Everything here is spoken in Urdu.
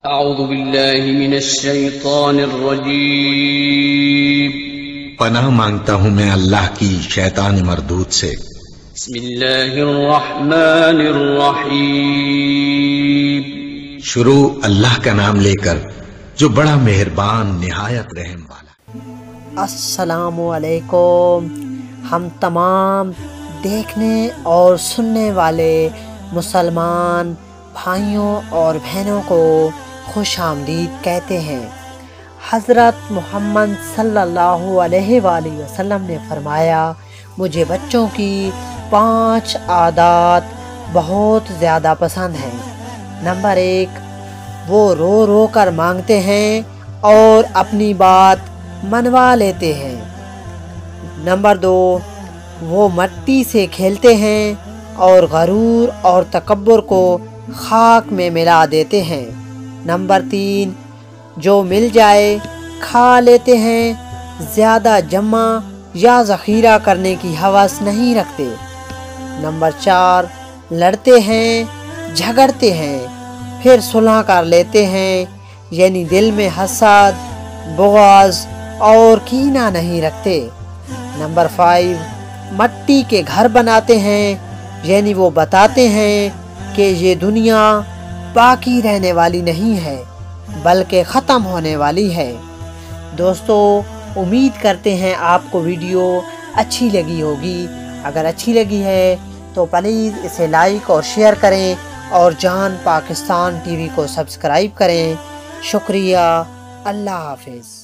اعوذ باللہ من الشیطان الرجیم۔ پناہ مانگتا ہوں میں اللہ کی شیطان مردود سے۔ بسم اللہ الرحمن الرحیم۔ شروع اللہ کا نام لے کر جو بڑا مہربان نہایت رحم والا۔ السلام علیکم، ہم تمام دیکھنے اور سننے والے مسلمان بھائیوں اور بہنوں کو خوش آمدید کہتے ہیں۔ حضرت محمد صلی اللہ علیہ وآلہ وسلم نے فرمایا، مجھے بچوں کی 5 عادات بہت زیادہ پسند ہیں۔ نمبر 1، وہ رو رو کر مانگتے ہیں اور اپنی بات منوا لیتے ہیں۔ نمبر 2، وہ مٹی سے کھیلتے ہیں اور غرور اور تکبر کو خاک میں ملا دیتے ہیں۔ نمبر 3، جو مل جائے کھا لیتے ہیں، زیادہ جمع یا ذخیرہ کرنے کی ہوس نہیں رکھتے۔ نمبر 4، لڑتے ہیں، جھگڑتے ہیں، پھر صلح کر لیتے ہیں، یعنی دل میں حسد، بغض اور کینہ نہیں رکھتے۔ نمبر 5، مٹی کے گھر بناتے ہیں، یعنی وہ بتاتے ہیں کہ یہ دنیا باقی رہنے والی نہیں ہے بلکہ ختم ہونے والی ہے۔ دوستو، امید کرتے ہیں آپ کو ویڈیو اچھی لگی ہوگی۔ اگر اچھی لگی ہے تو پلیز اسے لائک اور شیئر کریں اور جان پاکستان ٹی وی کو سبسکرائب کریں۔ شکریہ، اللہ حافظ۔